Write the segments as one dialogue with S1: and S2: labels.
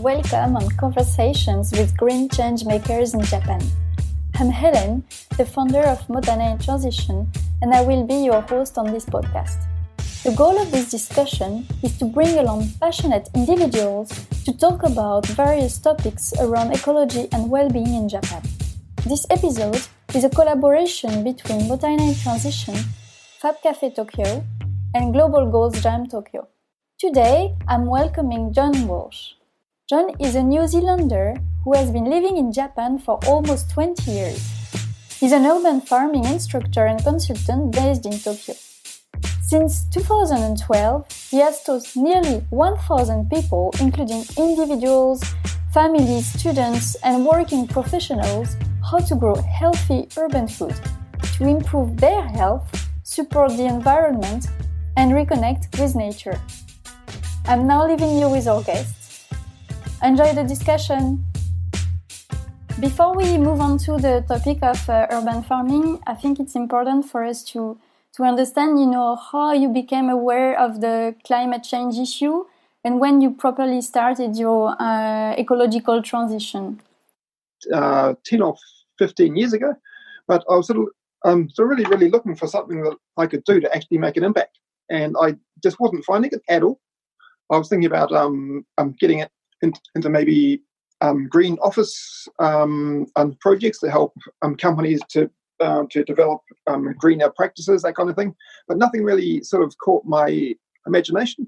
S1: welcome on Conversations with Green Changemakers in Japan. I'm Helen, the founder of Motana in Transition, and I will be your host on this podcast. The goal of this discussion is to bring along passionate individuals to talk about various topics around ecology and well-being in Japan. This episode is a collaboration between Motana in Transition, Fab Cafe Tokyo, and Global Goals Jam Tokyo. Today, I'm welcoming Jon Walsh. Jon is a New Zealander who has been living in Japan for almost 20 years. He's an urban farming instructor and consultant based in Tokyo. Since 2012, he has taught nearly 1,000 people, including individuals, families, students, and working professionals, how to grow healthy urban food, to improve their health, support the environment, and reconnect with nature. I'm now leaving you with our guests. Enjoy the discussion. Before we move on to the topic of urban farming, I think it's important for us to understand, how you became aware of the climate change issue and when you properly started your ecological transition.
S2: 10 or 15 years ago, but I was really looking for something that I could do to actually make an impact, and I just wasn't finding it at all. I was thinking about getting it into maybe green office projects to help companies to develop greener practices, that kind of thing. But nothing really sort of caught my imagination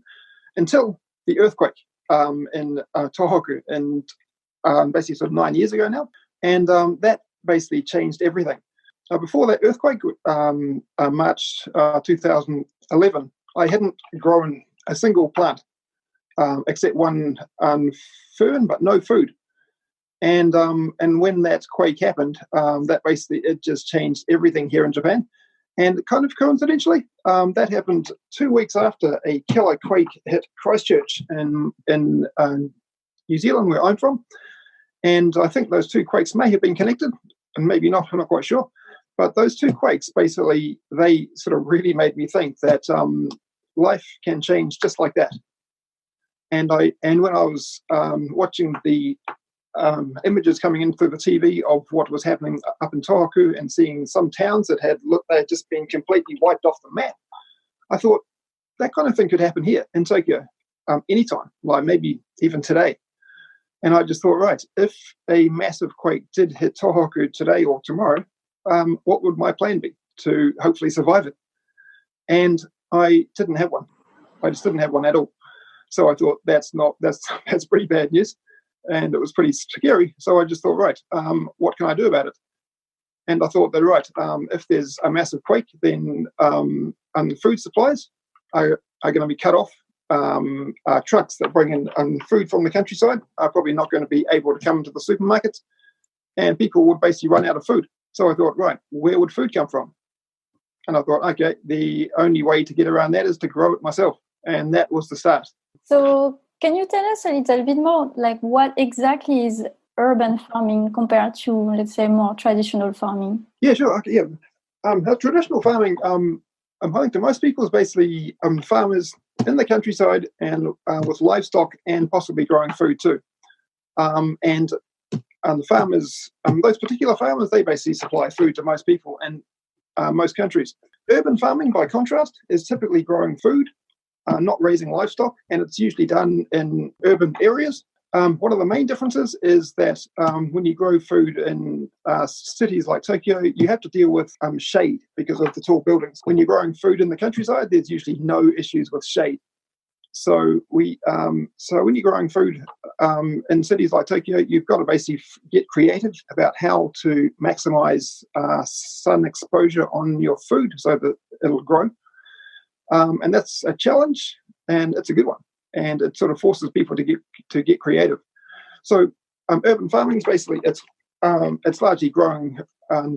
S2: until the earthquake in Tohoku, and basically sort of 9 years ago now. And that basically changed everything. Before that earthquake, March 2011, I hadn't grown a single plant except one fern, but no food. And when that quake happened, that basically it just changed everything here in Japan. And kind of coincidentally, that happened 2 weeks after a killer quake hit Christchurch in New Zealand, where I'm from. And I think those two quakes may have been connected, and maybe not. I'm not quite sure. But those two quakes, basically, they sort of really made me think that life can change just like that. And when I was watching the images coming in through the TV of what was happening up in Tohoku and seeing some towns that had just been completely wiped off the map, I thought that kind of thing could happen here in Tokyo anytime, like maybe even today. And I just thought, right, if a massive quake did hit Tohoku today or tomorrow, what would my plan be to hopefully survive it? And I didn't have one. I just didn't have one at all. So I thought that's pretty bad news, and it was pretty scary. So I just thought, right, what can I do about it? And I thought that, right, if there's a massive quake, then food supplies are going to be cut off. Trucks that bring in food from the countryside are probably not going to be able to come into the supermarkets, and people would basically run out of food. So I thought, right, where would food come from? And I thought, okay, the only way to get around that is to grow it myself. And that was the start.
S1: So can you tell us a little bit more, like what exactly is urban farming compared to, let's say, more traditional farming?
S2: Yeah, sure. Okay, yeah. Traditional farming, I think to most people is basically farmers in the countryside and with livestock and possibly growing food too. And the farmers, those particular farmers, they basically supply food to most people in most countries. Urban farming, by contrast, is typically growing food, not raising livestock, and it's usually done in urban areas. One of the main differences is that when you grow food in cities like Tokyo, you have to deal with shade because of the tall buildings. When you're growing food in the countryside, there's usually no issues with shade. So when you're growing food in cities like Tokyo, you've got to basically get creative about how to maximize sun exposure on your food so that it'll grow. And that's a challenge, and it's a good one. And it sort of forces people to get creative. So urban farming is basically it's largely growing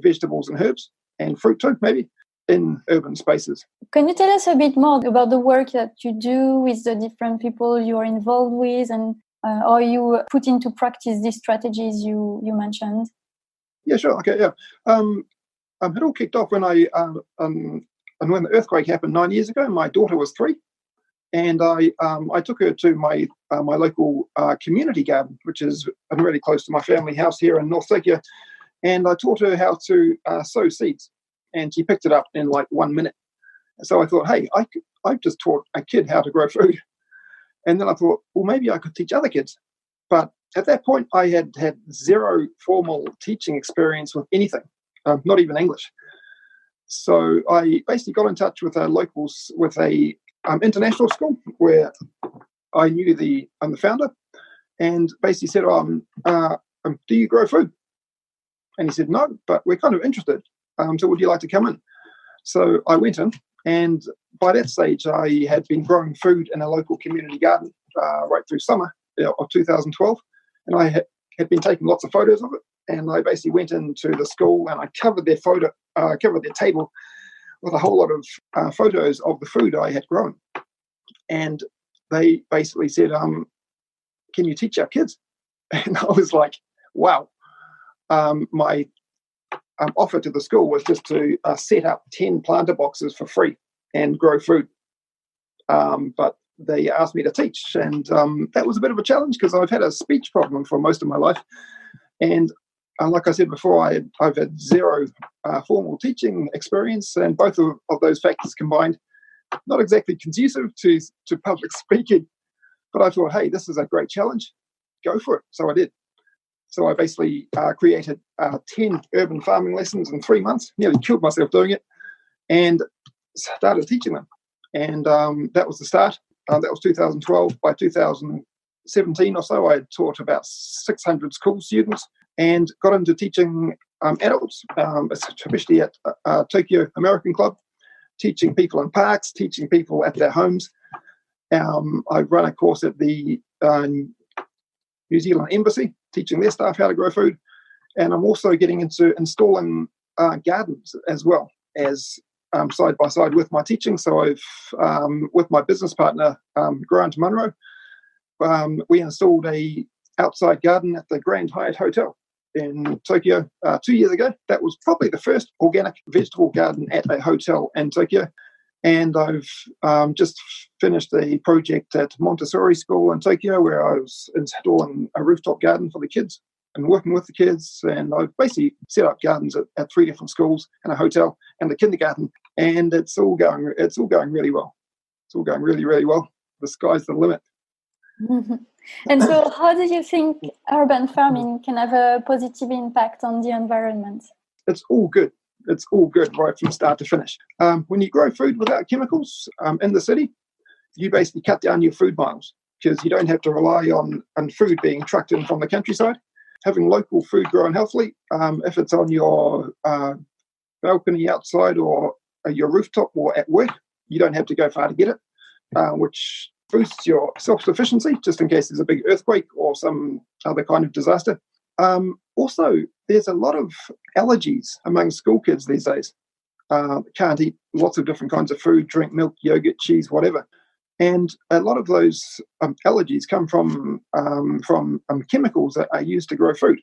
S2: vegetables and herbs and fruit too, maybe, in urban spaces.
S1: Can you tell us a bit more about the work that you do with the different people you are involved with, and how you put into practice these strategies you mentioned?
S2: Yeah, sure. Okay, yeah. It all kicked off when when the earthquake happened 9 years ago. My daughter was 3, And I took her to my local community garden, which is really close to my family house here in North Tokyo. And I taught her how to sow seeds, and she picked it up in like 1 minute. So I thought, hey, I've just taught a kid how to grow food. And then I thought, well, maybe I could teach other kids. But at that point, I had zero formal teaching experience with anything, not even English. So I basically got in touch with a international school where I knew the founder, and basically said, do you grow food? And he said, no, but we're kind of interested. So would you like to come in? So I went in, and by that stage, I had been growing food in a local community garden right through summer of 2012. And I had been taking lots of photos of it. And I basically went into the school and I covered their table with a whole lot of photos of the food I had grown. And they basically said, can you teach our kids? And I was like, wow. My offer to the school was just to set up 10 planter boxes for free and grow food. But they asked me to teach, and that was a bit of a challenge because I've had a speech problem for most of my life. And like I said before, I've had zero formal teaching experience, and both of those factors combined, not exactly conducive to public speaking. But I thought, hey, this is a great challenge. Go for it. So I did. So I basically created 10 urban farming lessons in 3 months, nearly killed myself doing it, and started teaching them. And that was the start. That was 2012. By 2017 or so, I had taught about 600 school students and got into teaching adults, especially at Tokyo American Club, teaching people in parks, teaching people at their homes. I run a course at the New Zealand Embassy, teaching their staff how to grow food. And I'm also getting into installing gardens as well as side by side with my teaching. So I've, with my business partner, Grant Munro, we installed a outside garden at the Grand Hyatt Hotel in Tokyo 2 years ago. That was probably the first organic vegetable garden at a hotel in Tokyo. And I've just finished a project at Montessori School in Tokyo where I was installing a rooftop garden for the kids and working with the kids. And I've basically set up gardens at 3 different schools and a hotel and the kindergarten. And it's all going really well. It's all going really, really well. The sky's the limit.
S1: Mm-hmm. And so how do you think urban farming can have a positive impact on the environment?
S2: It's all good. It's all good right from start to finish. When you grow food without chemicals in the city, you basically cut down your food miles because you don't have to rely on food being trucked in from the countryside. Having local food grown healthily, if it's on your balcony outside or your rooftop or at work, you don't have to go far to get it, which boosts your self-sufficiency just in case there's a big earthquake or some other kind of disaster. Also, there's a lot of allergies among school kids these days. Can't eat lots of different kinds of food, drink milk, yogurt, cheese, whatever. And a lot of those allergies come from chemicals that are used to grow food,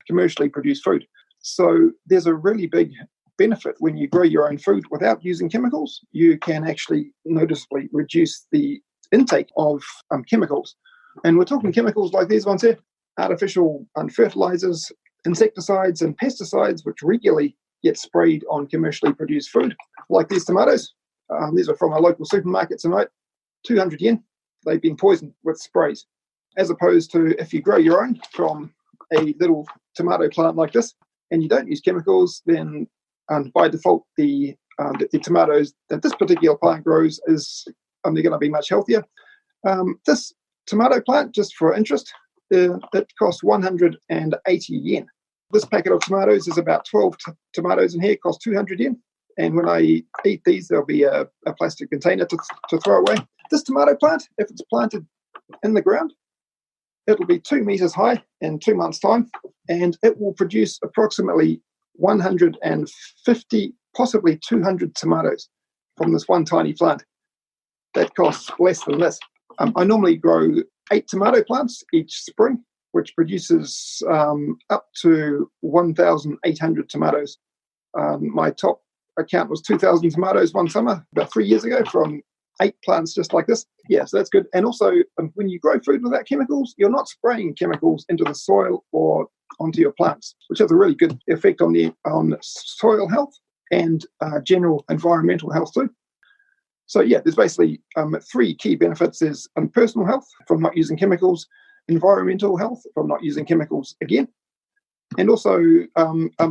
S2: commercially produced food. So there's a really big benefit when you grow your own food without using chemicals. You can actually noticeably reduce the intake of chemicals. And we're talking chemicals like these ones here, artificial fertilizers, insecticides and pesticides, which regularly get sprayed on commercially produced food, like these tomatoes. These are from a local supermarket tonight, 200 yen. They've been poisoned with sprays. As opposed to if you grow your own from a little tomato plant like this, and you don't use chemicals, then by default, the tomatoes that this particular plant grows they're going to be much healthier. This tomato plant, just for interest, it costs 180 yen. This packet of tomatoes is about 12 tomatoes in here, costs 200 yen. And when I eat these, there'll be a plastic container to throw away. This tomato plant, if it's planted in the ground, it'll be 2 meters high in 2 months' time, and it will produce approximately 150, possibly 200 tomatoes from this one tiny plant. That costs less than this. I normally grow 8 tomato plants each spring, which produces up to 1,800 tomatoes. My top account was 2,000 tomatoes one summer, about 3 years ago, from 8 plants just like this. Yeah, so that's good. And also, when you grow food without chemicals, you're not spraying chemicals into the soil or onto your plants, which has a really good effect on soil health and general environmental health too. So yeah, there's basically 3 key benefits. There's personal health from not using chemicals, environmental health from not using chemicals again, and also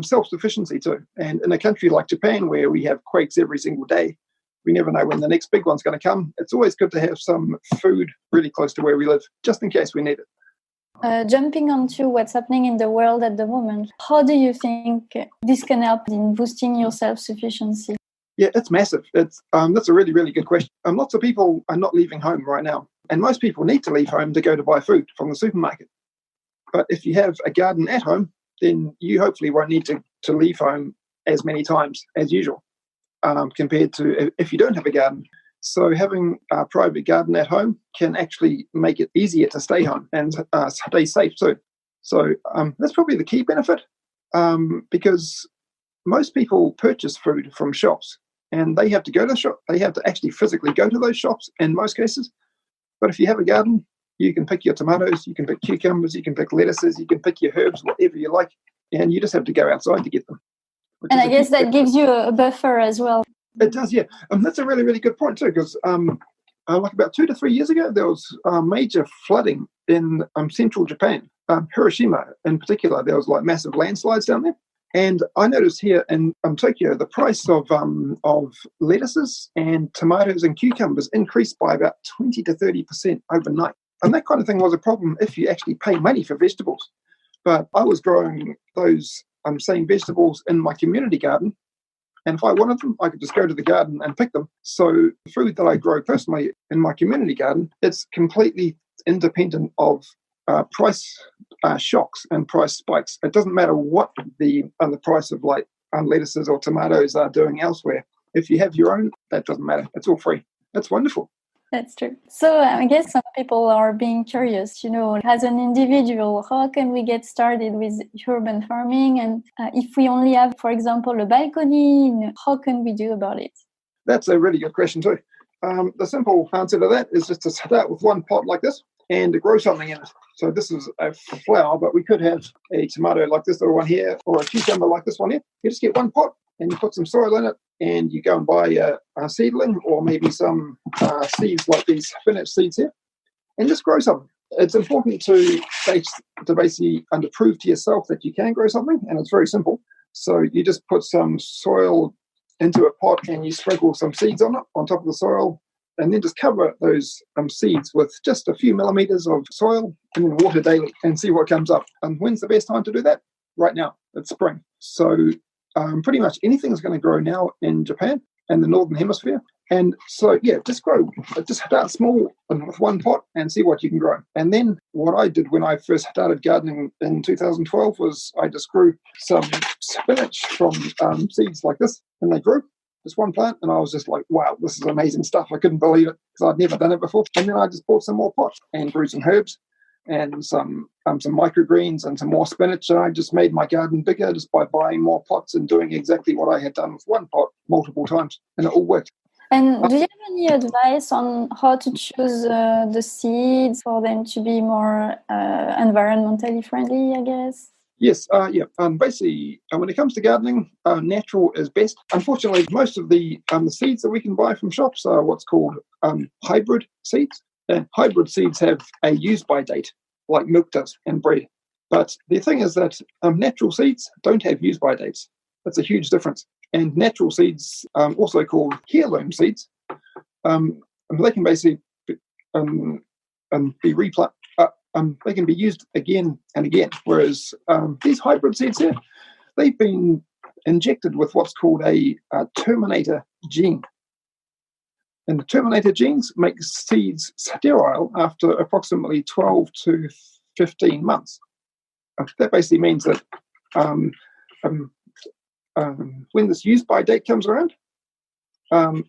S2: self-sufficiency too. And in a country like Japan, where we have quakes every single day, we never know when the next big one's going to come. It's always good to have some food really close to where we live, just in case we need it.
S1: Jumping onto what's happening in the world at the moment, how do you think this can help in boosting your self-sufficiency?
S2: Yeah, it's massive. That's a really, really good question. Lots of people are not leaving home right now, and most people need to leave home to go to buy food from the supermarket. But if you have a garden at home, then you hopefully won't need to leave home as many times as usual, compared to if you don't have a garden. So having a private garden at home can actually make it easier to stay home and stay safe too. So that's probably the key benefit, because most people purchase food from shops, and they have to go to the shop. They have to actually physically go to those shops in most cases. But if you have a garden, you can pick your tomatoes, you can pick cucumbers, you can pick lettuces, you can pick your herbs, whatever you like, and you just have to go outside to get them.
S1: And I guess that gives you a buffer as well.
S2: It does, yeah. That's a really, really good point too, because like about 2 to 3 years ago, there was major flooding in central Japan. Hiroshima in particular, there was like massive landslides down there. And I noticed here in Tokyo, the price of lettuces and tomatoes and cucumbers increased by about 20 to 30% overnight. And that kind of thing was a problem if you actually pay money for vegetables. But I was growing those same vegetables in my community garden. And if I wanted them, I could just go to the garden and pick them. So the food that I grow personally in my community garden, it's completely independent of price shocks and price spikes. It doesn't matter what the price of like lettuces or tomatoes are doing elsewhere. If you have your own, that doesn't matter. It's all free. That's wonderful.
S1: That's true. So I guess some people are being curious, as an individual, how can we get started with urban farming? And if we only have, for example, a balcony, how can we do about it?
S2: That's a really good question too. The simple answer to that is just to start with one pot like this and to grow something in it. So this is a flower, but we could have a tomato like this little one here, or a cucumber like this one here. You just get one pot and you put some soil in it, and you go and buy a seedling or maybe some seeds like these spinach seeds here, and just grow something. It's important to basically prove to yourself that you can grow something, and it's very simple. So you just put some soil into a pot and you sprinkle some seeds on it, on top of the soil, and then just cover those seeds with just a few millimeters of soil and then water daily and see what comes up. And when's the best time to do that? Right now. It's spring. So pretty much anything's going to grow now in Japan and the Northern Hemisphere. And so, yeah, just grow. Just start small with one pot and see what you can grow. And then what I did when I first started gardening in 2012 was I just grew some spinach from seeds like this, and they grew. Just one plant, and I was just like, wow, this is amazing stuff. I couldn't believe it because I'd never done it before. And then I just bought some more pots and grew some herbs and some microgreens and some more spinach. And I just made my garden bigger just by buying more pots and doing exactly what I had done with one pot multiple times, and it all worked.
S1: And do you have any advice on how to choose the seeds for them to be more environmentally friendly, I guess?
S2: Yes, basically, when it comes to gardening, natural is best. Unfortunately, most of the seeds that we can buy from shops are what's called hybrid seeds. And hybrid seeds have a use-by date, like milk does and bread. But the thing is that natural seeds don't have use-by dates. That's a huge difference. And natural seeds, also called heirloom seeds, they can basically be replanted. They can be used again and again, whereas these hybrid seeds here, they've been injected with what's called a terminator gene. And the terminator genes make seeds sterile after approximately 12 to 15 months. That basically means that when this use-by date comes around,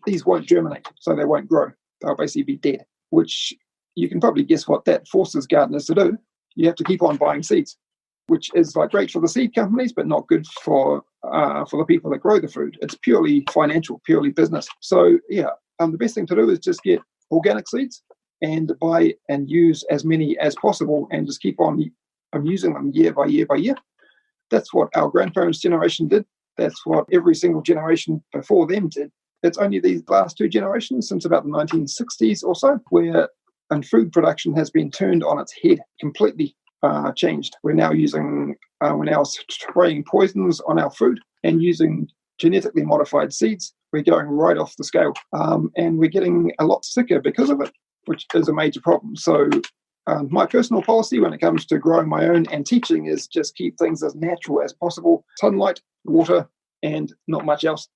S2: these won't germinate, so they won't grow. They'll basically be dead, which you can probably guess what that forces gardeners to do. You have to keep on buying seeds, which is like great for the seed companies, but not good for the people that grow the food. It's purely financial, purely business. So yeah, the best thing to do is just get organic seeds and buy and use as many as possible and just keep on using them year by year by year. That's what our grandparents' generation did. That's what every single generation before them did. It's only these last two generations, since about the 1960s or so, where food production has been turned on its head, completely changed. We're now spraying poisons on our food and using genetically modified seeds. We're going right off the scale, and we're getting a lot sicker because of it, which is a major problem. So my personal policy when it comes to growing my own and teaching is just keep things as natural as possible. Sunlight, water, and not much else.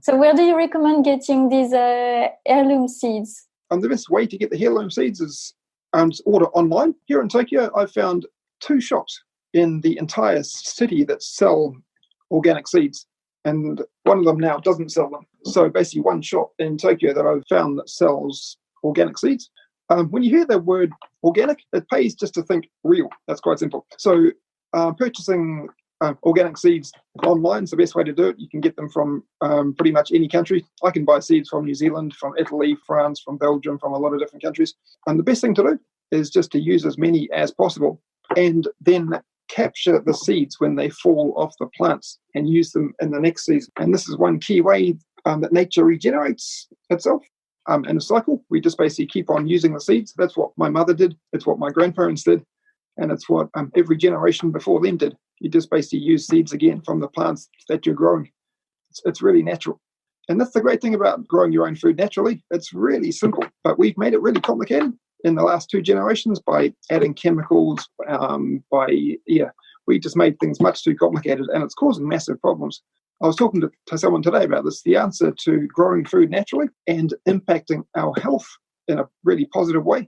S1: So where do you recommend getting these heirloom seeds?
S2: The best way to get the heirloom seeds is just order online. Here in Tokyo, I've found 2 shops in the entire city that sell organic seeds, and one of them now doesn't sell them. So basically one shop in Tokyo that I've found that sells organic seeds. When you hear the word organic, it pays just to think real. That's quite simple. So purchasing organic seeds online is the best way to do it. You can get them from pretty much any country. I can buy seeds from New Zealand, from Italy, France, from Belgium, from a lot of different countries. And the best thing to do is just to use as many as possible and then capture the seeds when they fall off the plants and use them in the next season. And this is one key way that nature regenerates itself. In a cycle, we just basically keep on using the seeds. That's what my mother did. It's what my grandparents did. And it's what every generation before them did. You just basically use seeds again from the plants that you're growing. It's really natural. And that's the great thing about growing your own food naturally. It's really simple, but we've made it really complicated in the last 2 generations by adding chemicals, we just made things much too complicated, and it's causing massive problems. I was talking to someone today about this. The answer to growing food naturally and impacting our health in a really positive way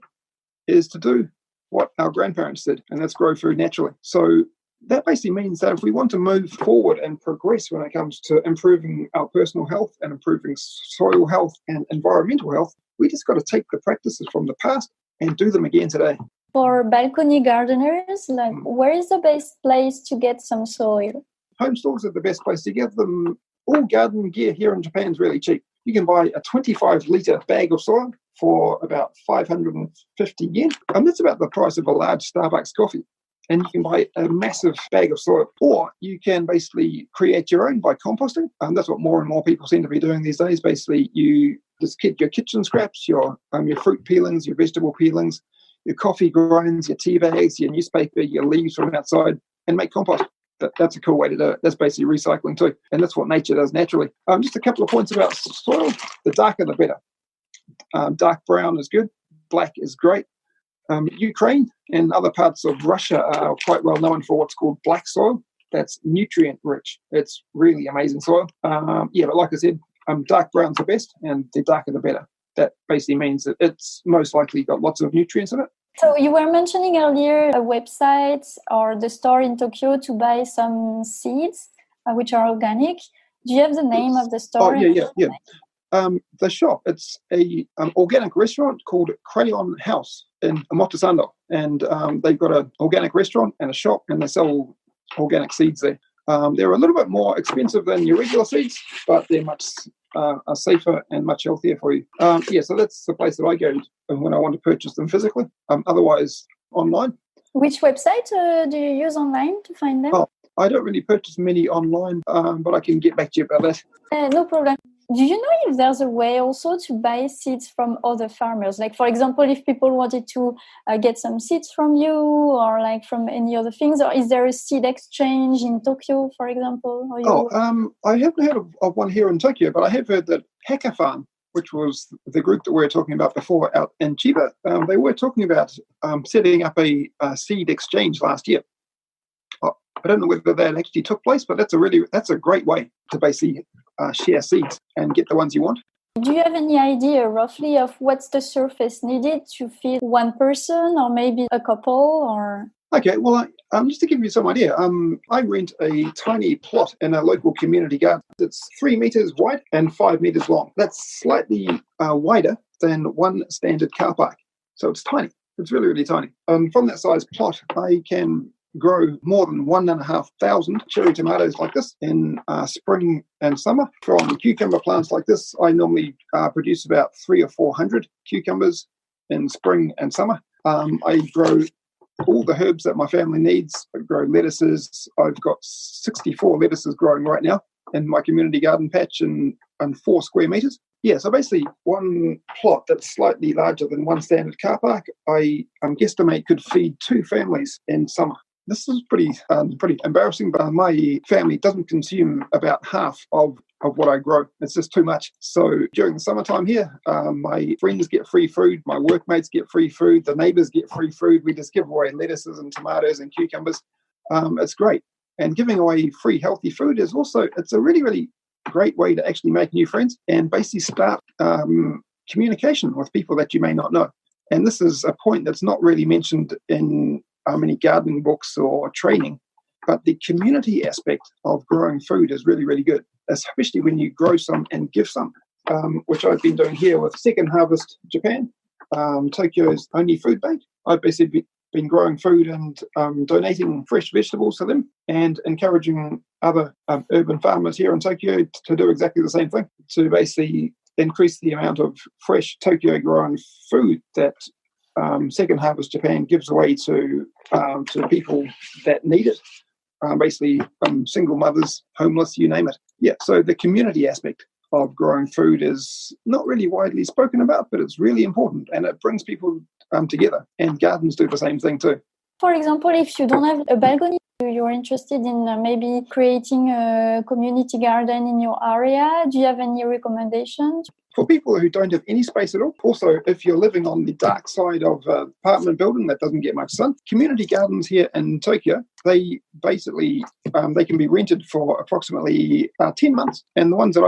S2: is to do what our grandparents did, and that's grow food naturally. So that basically means that if we want to move forward and progress when it comes to improving our personal health and improving soil health and environmental health, we just got to take the practices from the past and do them again today.
S1: For balcony gardeners, where is the best place to get some soil?
S2: Home stores are the best place to get them. All garden gear here in Japan is really cheap. You can buy a 25-litre bag of soil for about 550 yen. And that's about the price of a large Starbucks coffee. And you can buy a massive bag of soil. Or you can basically create your own by composting. That's what more and more people seem to be doing these days. Basically, you just get your kitchen scraps, your fruit peelings, your vegetable peelings, your coffee grinds, your tea bags, your newspaper, your leaves from outside, and make compost. That's a cool way to do it. That's basically recycling too. And that's what nature does naturally. Just a couple of points about soil. The darker, the better. Dark brown is good. Black is great. Ukraine and other parts of Russia are quite well known for what's called black soil. That's nutrient rich. It's really amazing soil. But like I said, dark brown's the best, and the darker the better. That basically means that it's most likely got lots of nutrients in it.
S1: So you were mentioning earlier a website or the store in Tokyo to buy some seeds, which are organic. Do you have the name of the store?
S2: The shop, it's a organic restaurant called Crayon House in Omotesando, and they've got an organic restaurant and a shop, and they sell organic seeds there. They're a little bit more expensive than your regular seeds, but they're much are safer and much healthier for you. So that's the place that I go when I want to purchase them physically. Otherwise, online.
S1: Which website do you use online to find them?
S2: I don't really purchase many online, but I can get back to you about that.
S1: No problem. Do you know if there's a way also to buy seeds from other farmers? Like, for example, if people wanted to get some seeds from you or like from any other things, or is there a seed exchange in Tokyo, for example?
S2: I haven't heard of one here in Tokyo, but I have heard that Hacker Farm, which was the group that we were talking about before out in Chiba, they were talking about setting up a seed exchange last year. I don't know whether that actually took place, but that's a great way to basically share seeds and get the ones you want.
S1: Do you have any idea roughly of what's the surface needed to feed one person or maybe a couple? Or
S2: Okay, well, just to give you some idea, I rent a tiny plot in a local community garden. It's 3 meters wide and 5 meters long. That's slightly wider than one standard car park. So it's tiny. It's really, really tiny. From that size plot, I can grow more than 1,500 cherry tomatoes like this in spring and summer. From cucumber plants like this, I normally produce about 300 or 400 cucumbers in spring and summer. I grow all the herbs that my family needs. I grow lettuces. I've got 64 lettuces growing right now in my community garden patch and 4 square meters. Yeah, so basically one plot that's slightly larger than one standard car park, I guesstimate could feed 2 families in summer. This is pretty embarrassing, but my family doesn't consume about half of what I grow. It's just too much. So during the summertime here, my friends get free food, my workmates get free food, the neighbours get free food. We just give away lettuces and tomatoes and cucumbers. It's great. And giving away free healthy food is also, it's a really, really great way to actually make new friends and basically start communication with people that you may not know. And this is a point that's not really mentioned in many gardening books or training, but the community aspect of growing food is really, really good, especially when you grow some and give some, which I've been doing here with Second Harvest Japan, Tokyo's only food bank. I've basically been growing food and donating fresh vegetables to them and encouraging other urban farmers here in Tokyo to do exactly the same thing, to basically increase the amount of fresh Tokyo-grown food that Second Harvest Japan gives away to people that need it, basically single mothers, homeless, you name it. Yeah, so the community aspect of growing food is not really widely spoken about, but it's really important and it brings people together, and gardens do the same thing too.
S1: For example, if you don't have a balcony, you're interested in maybe creating a community garden in your area, do you have any recommendations?
S2: For people who don't have any space at all, also if you're living on the dark side of an apartment building that doesn't get much sun, community gardens here in Tokyo, they basically they can be rented for approximately 10 months. And the ones that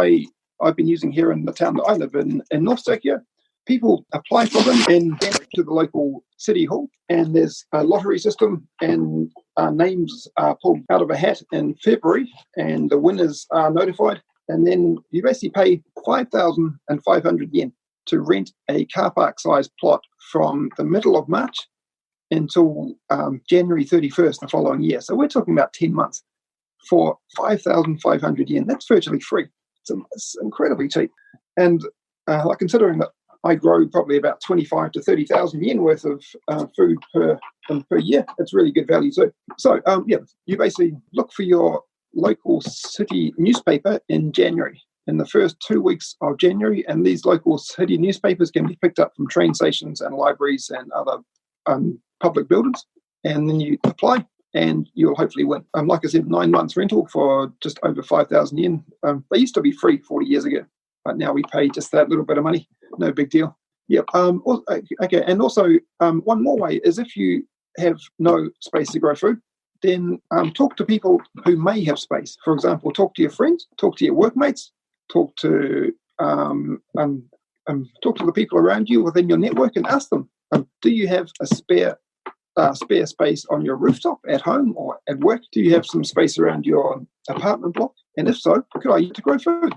S2: I've been using here in the town that I live in North Tokyo, people apply for them and to the local city hall, and there's a lottery system, and names are pulled out of a hat in February, and the winners are notified. And then you basically pay 5,500 yen to rent a car park sized plot from the middle of March until January 31st the following year. So we're talking about 10 months for 5,500 yen. That's virtually free. It's incredibly cheap. And considering that I grow probably about 25 to 30,000 yen worth of food per year, it's really good value too. So you basically look for your local city newspaper in January, in the first 2 weeks of January, and these local city newspapers can be picked up from train stations and libraries and other public buildings, and then you apply and you'll hopefully win. Like I said, 9 months rental for just over 5,000 yen. They used to be free 40 years ago, but now we pay just that little bit of money. No big deal. Yep. Okay. And also, one more way is if you have no space to grow food, then talk to people who may have space. For example, talk to your friends, talk to your workmates, talk to the people around you within your network, and ask them, do you have a spare space on your rooftop at home or at work? Do you have some space around your apartment block? And if so, could I use to grow food?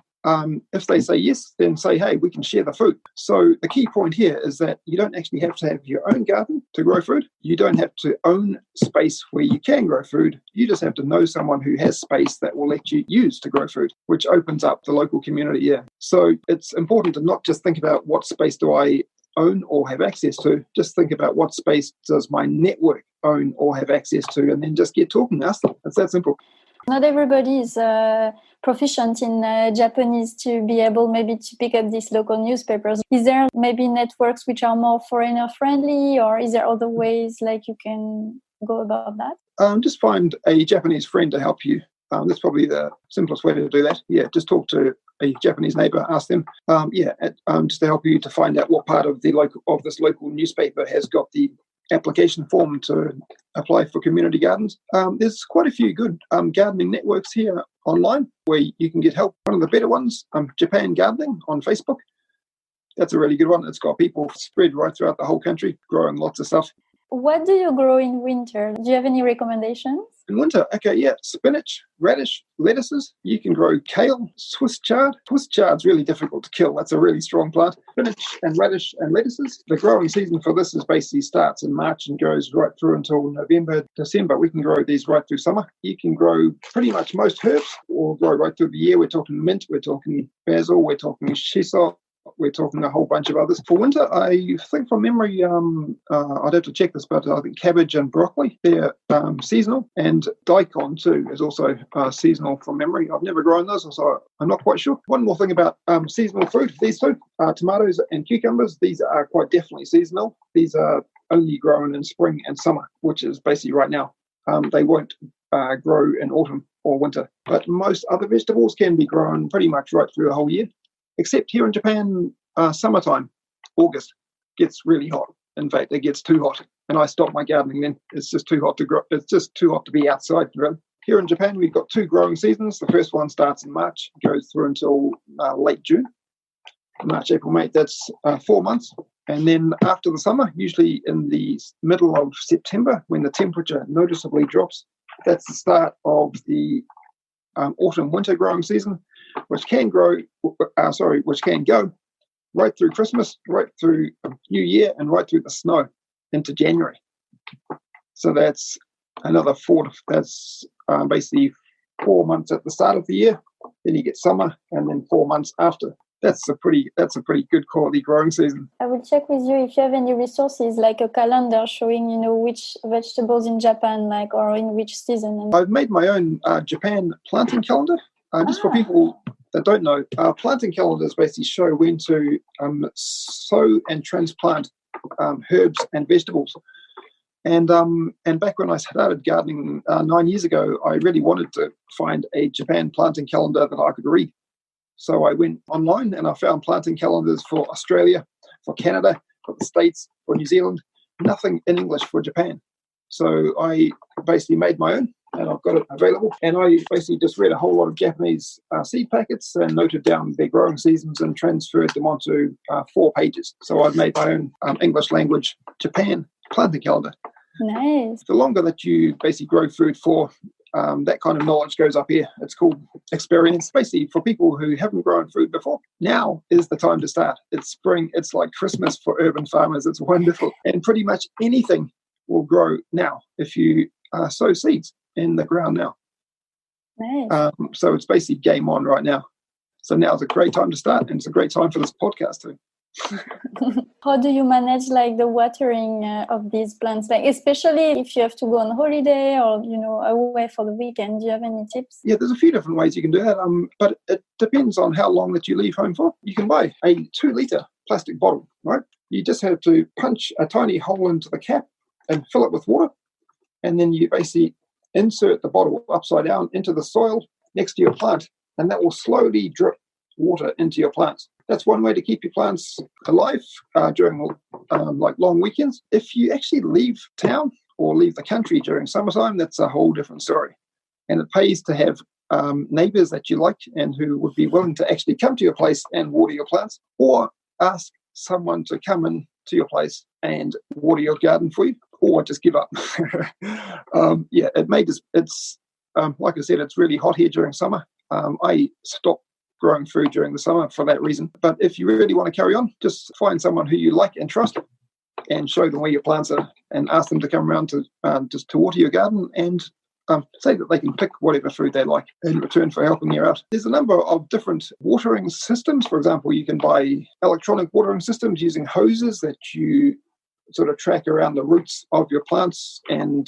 S2: If they say yes, then say, hey, we can share the food. So the key point here is that you don't actually have to have your own garden to grow food. You don't have to own space where you can grow food. You just have to know someone who has space that will let you use to grow food, which opens up the local community. Yeah. So it's important to not just think about what space do I own or have access to. Just think about what space does my network own or have access to, and then just get talking. Ask them. It's that simple.
S1: Not everybody is proficient in Japanese to be able maybe to pick up these local newspapers. Is there maybe networks which are more foreigner friendly, or is there other ways like you can go about that?
S2: Just find a Japanese friend to help you. That's probably the simplest way to do that. Yeah, just talk to a Japanese neighbour, ask them. Just to help you to find out what part of this local newspaper has got the application form to apply for community gardens. There's quite a few good gardening networks here online where you can get help. One of the better ones, Japan Gardening on Facebook. That's a really good one. It's got people spread right throughout the whole country growing lots of stuff.
S1: What do you grow in winter? Do you have any recommendations?
S2: In winter, okay, yeah, spinach, radish, lettuces. You can grow kale, Swiss chard. Swiss chard's really difficult to kill. That's a really strong plant. Spinach and radish and lettuces. The growing season for this is basically starts in March and goes right through until November, December. We can grow these right through summer. You can grow pretty much most herbs or grow right through the year. We're talking mint, we're talking basil, we're talking shiso, we're talking a whole bunch of others. For winter, I think from memory, I'd have to check this, but I think cabbage and broccoli, they're seasonal. And daikon, too, is also seasonal from memory. I've never grown those, so I'm not quite sure. One more thing about seasonal fruit. These two, tomatoes and cucumbers, these are quite definitely seasonal. These are only grown in spring and summer, which is basically right now. They won't grow in autumn or winter. But most other vegetables can be grown pretty much right through the whole year. Except here in Japan, summertime, August, gets really hot. In fact, it gets too hot. And I stop my gardening then. It's just too hot to grow. It's just too hot to be outside. Here in Japan, we've got 2 growing seasons. The first one starts in March, goes through until late June. March, April, May, that's 4 months. And then after the summer, usually in the middle of September, when the temperature noticeably drops, that's the start of the autumn-winter growing season, which can go right through Christmas, right through New Year, and right through the snow into January. So that's another basically 4 months at the start of the year. Then you get summer, and then 4 months after. That's a pretty good quality growing season.
S1: I will check with you if you have any resources like a calendar showing, which vegetables in Japan, or in which season.
S2: I've made my own Japan planting calendar. Just for people that don't know, planting calendars basically show when to sow and transplant herbs and vegetables. And back when I started gardening 9 years ago, I really wanted to find a Japan planting calendar that I could read. So I went online and I found planting calendars for Australia, for Canada, for the States, for New Zealand, nothing in English for Japan. So I basically made my own and I've got it available. And I basically just read a whole lot of Japanese seed packets and noted down their growing seasons and transferred them onto 4 pages. So I've made my own English language Japan planting calendar.
S1: Nice.
S2: The longer that you basically grow food for, that kind of knowledge goes up here. It's called experience. Basically, for people who haven't grown food before, now is the time to start. It's spring. It's like Christmas for urban farmers. It's wonderful. And pretty much anything will grow now if you sow seeds in the ground now.
S1: Nice.
S2: So it's basically game on right now. So now is a great time to start, and it's a great time for this podcast too.
S1: How do you manage the watering of these plants, especially if you have to go on holiday or away for the weekend? Do you have any tips?
S2: Yeah, there's a few different ways you can do that, but it depends on how long that you leave home for. You can buy a 2-litre plastic bottle, right? You just have to punch a tiny hole into the cap and fill it with water, and then you basically insert the bottle upside down into the soil next to your plant, and that will slowly drip water into your plants. That's one way to keep your plants alive during long weekends. If you actually leave town or leave the country during summertime, that's a whole different story. And it pays to have neighbours that you like and who would be willing to actually come to your place and water your plants, or ask someone to come in to your place and water your garden for you, or just give up. It's like I said, it's really hot here during summer. I stopped growing food during the summer for that reason. But if you really want to carry on, just find someone who you like and trust and show them where your plants are and ask them to come around to water your garden and say that they can pick whatever food they like in return for helping you out. There's a number of different watering systems. For example, you can buy electronic watering systems using hoses that you sort of track around the roots of your plants, and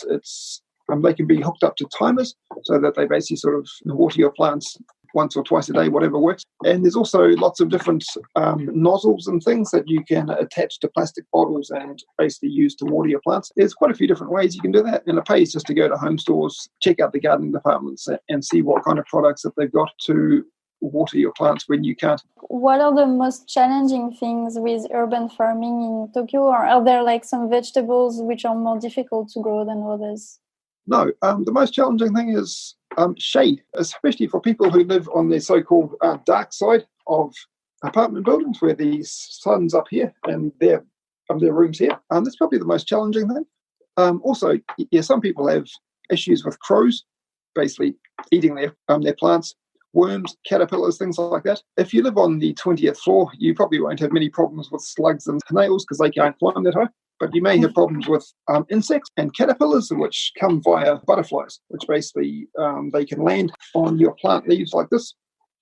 S2: they can be hooked up to timers so that they basically sort of water your plants once or twice a day, whatever works. And there's also lots of different nozzles and things that you can attach to plastic bottles and basically use to water your plants. There's quite a few different ways you can do that, and it pays just to go to home stores, check out the gardening departments and see what kind of products that they've got to water your plants when you can't.
S1: What are the most challenging things with urban farming in Tokyo? Or are there some vegetables which are more difficult to grow than others?
S2: No, the most challenging thing is shade, especially for people who live on the so-called dark side of apartment buildings where the sun's up here and their rooms here. That's probably the most challenging thing. Also, some people have issues with crows, basically eating their plants, worms, caterpillars, things like that. If you live on the 20th floor, you probably won't have many problems with slugs and snails because they can't climb that high. But you may have problems with insects and caterpillars, which come via butterflies, which basically they can land on your plant leaves like this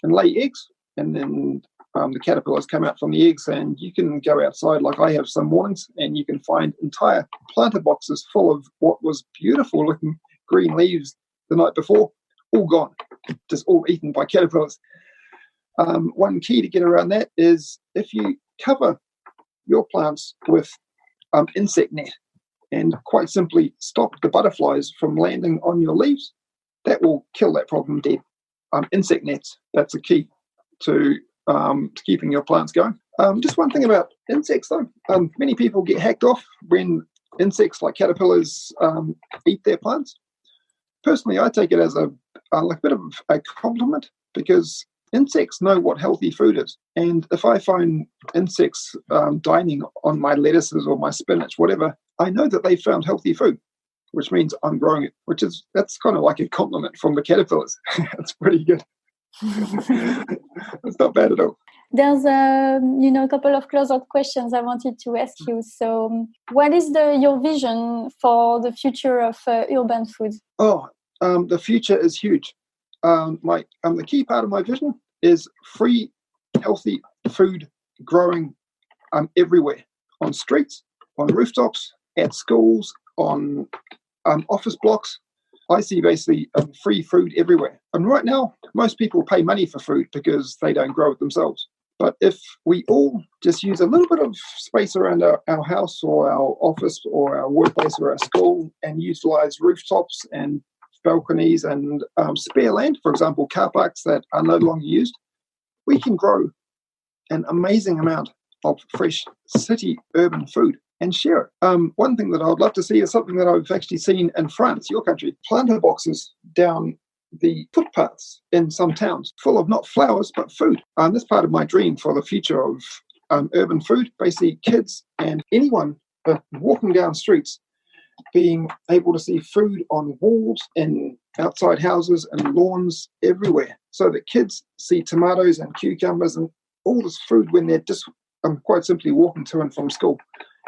S2: and lay eggs. And then the caterpillars come out from the eggs, and you can go outside like I have some mornings, and you can find entire planter boxes full of what was beautiful looking green leaves the night before, all gone, just all eaten by caterpillars. One key to get around that is if you cover your plants with insect net and quite simply stop the butterflies from landing on your leaves, that will kill that problem dead. Insect nets, that's a key to keeping your plants going. Just one thing about insects though, many people get hacked off when insects like caterpillars eat their plants. Personally, I take it as a bit of a compliment, because insects know what healthy food is. And if I find insects dining on my lettuces or my spinach, whatever, I know that they found healthy food, which means I'm growing it, that's kind of like a compliment from the caterpillars. It's pretty good. It's not bad at all.
S1: There's a couple of close-out questions I wanted to ask you. So, what is your vision for the future of urban food?
S2: The future is huge. The key part of my vision is free, healthy food growing everywhere, on streets, on rooftops, at schools, on office blocks. I see basically free food everywhere. And right now, most people pay money for food because they don't grow it themselves. But if we all just use a little bit of space around our house or our office or our workplace or our school and utilize rooftops and balconies and spare land, for example, car parks that are no longer used, we can grow an amazing amount of fresh city urban food and share it. One thing that I would love to see is something that I've actually seen in France, your country, planter boxes down the footpaths in some towns full of not flowers but food. That's part of my dream for the future of urban food. Basically, kids and anyone walking down streets being able to see food on walls and outside houses and lawns everywhere, so that kids see tomatoes and cucumbers and all this food when they're just quite simply walking to and from school,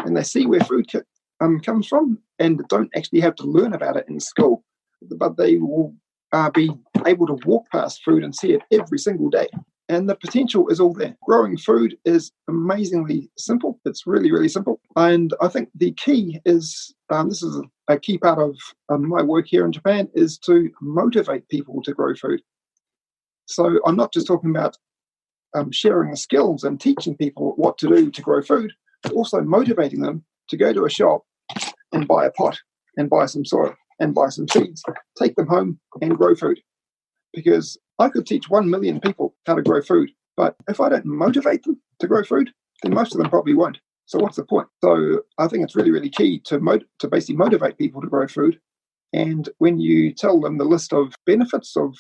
S2: and they see where food comes from and don't actually have to learn about it in school, but they will be able to walk past food and see it every single day. And the potential is all there. Growing food is amazingly simple. It's really, really simple. And I think the key is, this is a key part of my work here in Japan, is to motivate people to grow food. So I'm not just talking about sharing the skills and teaching people what to do to grow food, but also motivating them to go to a shop and buy a pot and buy some soil and buy some seeds, take them home and grow food. Because I could teach 1 million people how to grow food, but if I don't motivate them to grow food, then most of them probably won't. So what's the point? So I think it's really, really key to basically motivate people to grow food. And when you tell them the list of benefits of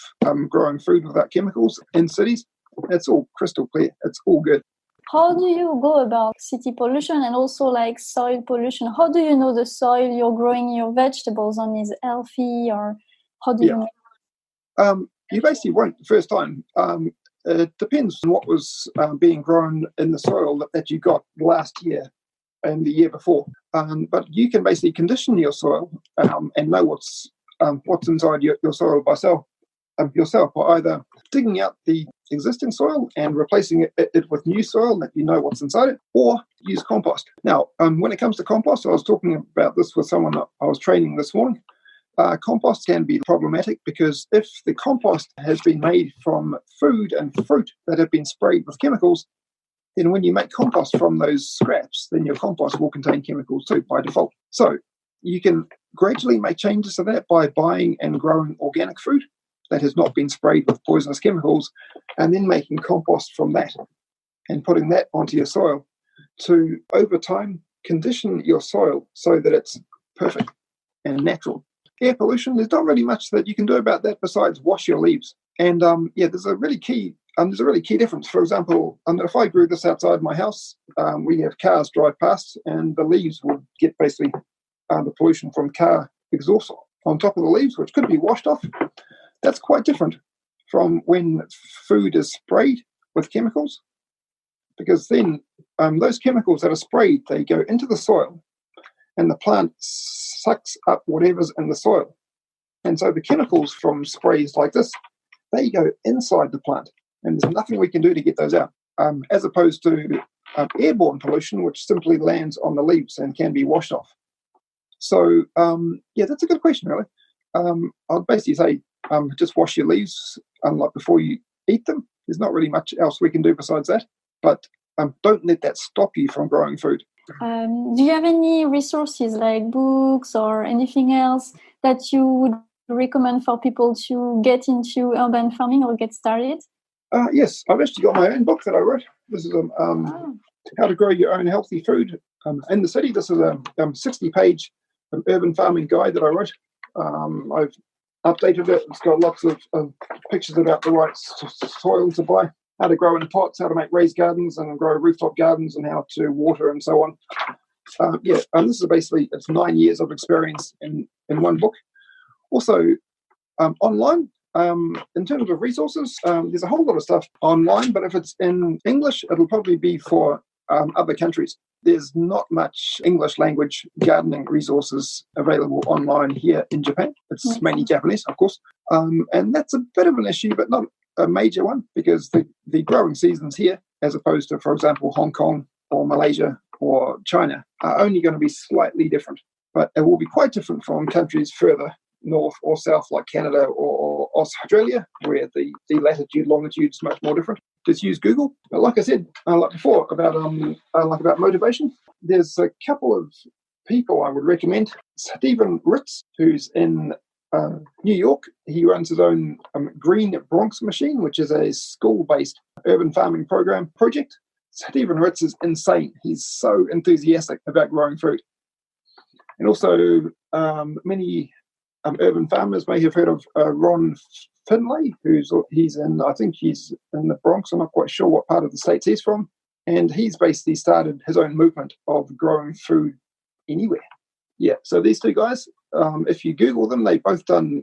S2: growing food without chemicals in cities, it's all crystal clear. It's all good.
S1: How do you go about city pollution and also like soil pollution? How do you know the soil you're growing your vegetables on is healthy, or how do you know?
S2: You basically won't the first time. It depends on what was being grown in the soil that you got last year and the year before. But you can basically condition your soil and know what's inside your soil yourself by either digging out the existing soil and replacing it with new soil that you know what's inside it, or use compost. Now, when it comes to compost, I was talking about this with someone that I was training this morning. Compost can be problematic because if the compost has been made from food and fruit that have been sprayed with chemicals, then when you make compost from those scraps, then your compost will contain chemicals too by default. So you can gradually make changes to that by buying and growing organic food that has not been sprayed with poisonous chemicals, and then making compost from that and putting that onto your soil to, over time, condition your soil so that it's perfect and natural. Air pollution, there's not really much that you can do about that besides wash your leaves. And there's a really key difference. For example, if I grew this outside my house, we have cars drive past and the leaves would get basically the pollution from car exhaust on top of the leaves, which could be washed off. That's quite different from when food is sprayed with chemicals, because then those chemicals that are sprayed, they go into the soil and the plant sucks up whatever's in the soil. And so the chemicals from sprays like this, they go inside the plant, and there's nothing we can do to get those out, as opposed to airborne pollution, which simply lands on the leaves and can be washed off. So, that's a good question, really. I'd basically say just wash your leaves like before you eat them. There's not really much else we can do besides that, but don't let that stop you from growing food.
S1: Do you have any resources like books or anything else that you would recommend for people to get into urban farming or get started?
S2: Yes, I've actually got my own book that I wrote. This is How to Grow Your Own Healthy Food in the City. This is a 60-page urban farming guide that I wrote. I've updated it. It's got lots of pictures about the right soil to buy, how to grow in pots, how to make raised gardens and grow rooftop gardens, and how to water and so on. This is basically, it's 9 years of experience in one book. Also, online, in terms of resources, there's a whole lot of stuff online, but if it's in English, it'll probably be for other countries. There's not much English language gardening resources available online here in Japan. It's mainly Japanese, of course. And that's a bit of an issue, but not a major one, because the growing seasons here, as opposed to, for example, Hong Kong or Malaysia or China, are only going to be slightly different. But it will be quite different from countries further north or south, like Canada or Australia, where the latitude, longitude is much more different. Just use Google. But like I said, like before, about motivation, there's a couple of people I would recommend. Stephen Ritz, who's in New York. He runs his own Green Bronx Machine, which is a school-based urban farming project. Stephen Ritz is insane. He's so enthusiastic about growing food. And also, many urban farmers may have heard of Ron Finlay, he's in the Bronx. I'm not quite sure what part of the States he's from. And he's basically started his own movement of growing food anywhere. Yeah, so these two guys, if you Google them, they've both done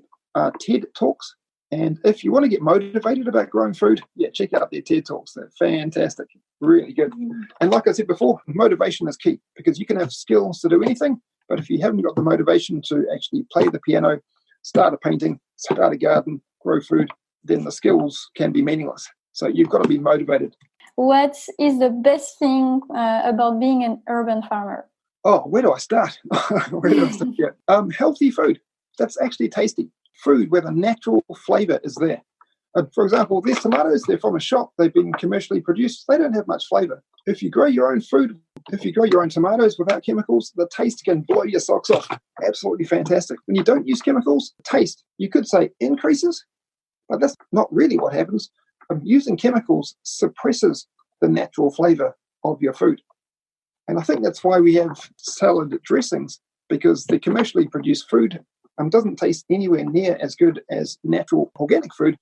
S2: TED Talks. And if you want to get motivated about growing food, check out their TED Talks. They're fantastic, really good. And like I said before, motivation is key, because you can have skills to do anything, but if you haven't got the motivation to actually play the piano, start a painting, start a garden, grow food, then the skills can be meaningless. So you've got to be motivated.
S1: What is the best thing about being an urban farmer?
S2: Oh, where do I start? Healthy food. That's actually tasty. Food where the natural flavour is there. For example, these tomatoes, they're from a shop. They've been commercially produced. They don't have much flavour. If you grow your own food, if you grow your own tomatoes without chemicals, the taste can blow your socks off. Absolutely fantastic. When you don't use chemicals, taste, you could say, increases, but that's not really what happens. Using chemicals suppresses the natural flavour of your food. And I think that's why we have salad dressings, because the commercially produced food doesn't taste anywhere near as good as natural organic food.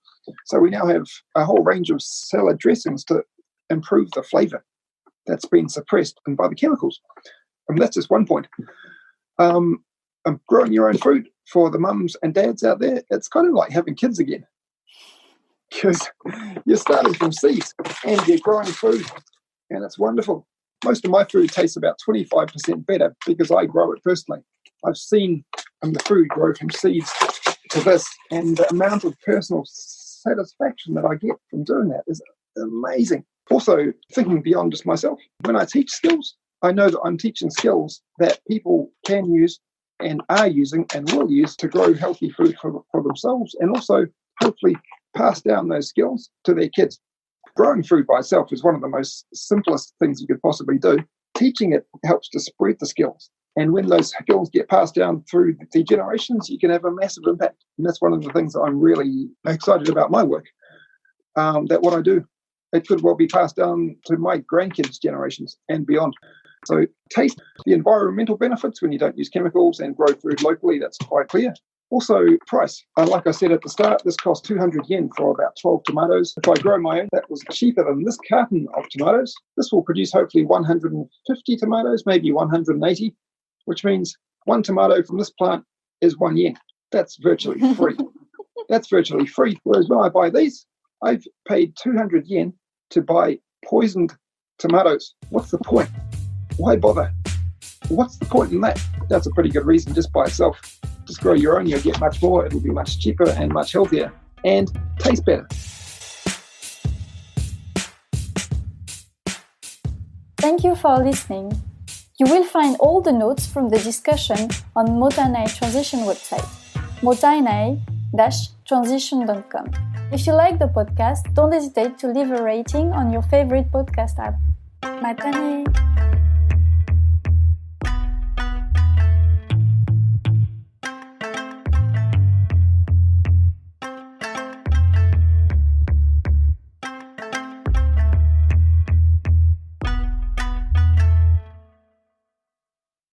S2: So we now have a whole range of salad dressings to improve the flavour that's been suppressed by the chemicals. And that's just one point. Growing your own food for the mums and dads out there, it's kind of like having kids again, because you're starting from seeds and you're growing food, and it's wonderful. Most of my food tastes about 25% better because I grow it personally. I've seen the food grow from seeds to this, and the amount of personal satisfaction that I get from doing that is amazing. Also, thinking beyond just myself, when I teach skills, I know that I'm teaching skills that people can use and are using and will use to grow healthy food for themselves, and also hopefully pass down those skills to their kids. Growing food by itself is one of the most simplest things you could possibly do. Teaching it helps to spread the skills. And when those skills get passed down through the generations, you can have a massive impact. And that's one of the things that I'm really excited about my work, that what I do, it could well be passed down to my grandkids' generations and beyond. So taste, the environmental benefits when you don't use chemicals and grow food locally, that's quite clear. Also, price. Like I said at the start, this cost 200 yen for about 12 tomatoes. If I grow my own, that was cheaper than this carton of tomatoes. This will produce hopefully 150 tomatoes, maybe 180, which means one tomato from this plant is 1 yen. That's virtually free. That's virtually free. Whereas when I buy these, I've paid 200 yen to buy poisoned tomatoes. What's the point? Why bother? What's the point in that? That's a pretty good reason just by itself. Just grow your own, you'll get much more. It'll be much cheaper and much healthier and taste better.
S1: Thank you for listening. You will find all the notes from the discussion on Motanai Transition website, motanai-transition.com. If you like the podcast, don't hesitate to leave a rating on your favorite podcast app. Matane!